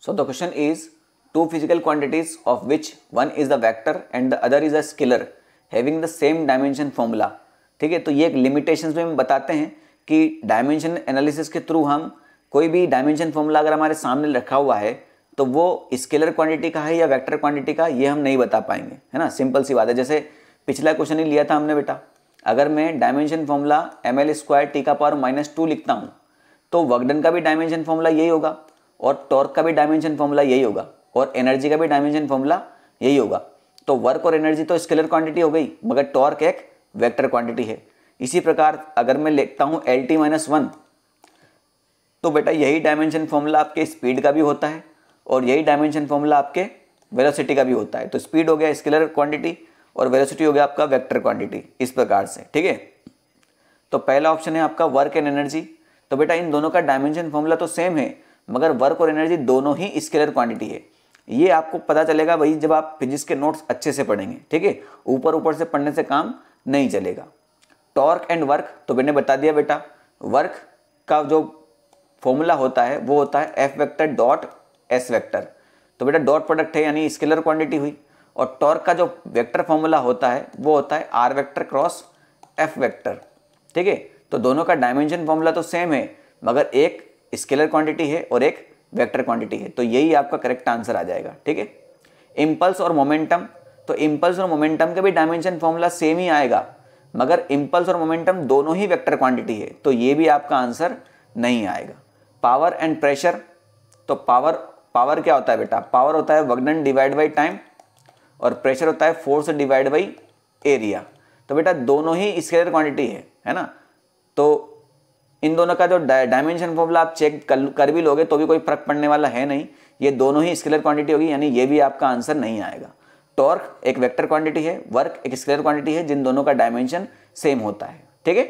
So the question is, two physical quantities of which one is the vector and the other is a scalar having the same dimension formula. ठीक है, तो ये एक limitations में हम बताते हैं कि डायमेंशन एनालिसिस के थ्रू हम कोई भी डायमेंशन फॉर्मूला अगर हमारे सामने रखा हुआ है तो वो स्केलर क्वांटिटी का है या वेक्टर क्वांटिटी का, ये हम नहीं बता पाएंगे, है ना। सिंपल सी बात है। जैसे पिछला क्वेश्चन ही लिया था हमने बेटा, अगर मैं डायमेंशन फॉर्मूला ml² T⁻⁻2 लिखता हूँ तो वर्क डन का भी डायमेंशन फॉर्मूला यही होगा और टॉर्क का भी डायमेंशन फॉर्मूला यही होगा और एनर्जी का भी डायमेंशन फॉर्मूला यही होगा। तो वर्क और एनर्जी तो स्केलर क्वांटिटी हो गई, मगर टॉर्क एक वेक्टर क्वांटिटी है। इसी प्रकार अगर मैं लिखता हूँ LT-1 तो बेटा यही डायमेंशन फॉर्मूला आपके स्पीड का भी होता है और यही डायमेंशन फॉर्मूला आपके वेलोसिटी का भी होता है। तो स्पीड हो गया स्केलर क्वांटिटी और वेलोसिटी हो गया आपका वेक्टर क्वांटिटी, इस प्रकार से। ठीक है, तो पहला ऑप्शन है आपका वर्क एंड एनर्जी। तो बेटा इन दोनों का डायमेंशन फॉर्मूला तो सेम है, मगर वर्क और एनर्जी दोनों ही स्केलर क्वांटिटी है। ये आपको पता चलेगा भाई जब आप फिजिक्स के नोट्स अच्छे से पढ़ेंगे। ठीक है, ऊपर ऊपर से पढ़ने से काम नहीं चलेगा। टॉर्क एंड वर्क तो मैंने बता दिया बेटा, वर्क का जो फॉर्मूला होता है वो होता है F vector dot S vector. तो बेटा डॉट प्रोडक्ट है यानी स्केलर क्वांटिटी हुई। और टॉर्क का जो वेक्टर फॉर्मूला होता है वो होता है R vector cross F vector. ठीक है, तो दोनों का डायमेंशन फॉर्मूला तो सेम है, मगर एक स्केलर क्वांटिटी है और एक वेक्टर क्वांटिटी है। तो यही आपका करेक्ट आंसर आ जाएगा। ठीक है, इम्पल्स और मोमेंटम, तो इम्पल्स और मोमेंटम का भी डायमेंशन फॉर्मूला सेम ही आएगा, मगर इम्पल्स और मोमेंटम दोनों ही वेक्टर क्वांटिटी है, तो ये भी आपका आंसर नहीं आएगा। पावर एंड प्रेशर, तो पावर क्या होता है बेटा, पावर होता है work done divide by time और प्रेशर होता है फोर्स डिवाइड बाई एरिया। तो बेटा दोनों ही स्केलर क्वांटिटी है ना। तो इन दोनों का जो डायमेंशन फॉर्मूला आप चेक कर भी लोगे तो भी कोई फर्क पड़ने वाला है नहीं, ये दोनों ही स्केलर क्वांटिटी होगी, यानी ये भी आपका आंसर नहीं आएगा। टॉर्क एक वेक्टर क्वांटिटी है, वर्क एक स्केलर क्वांटिटी है, जिन दोनों का डायमेंशन सेम होता है। ठीक है।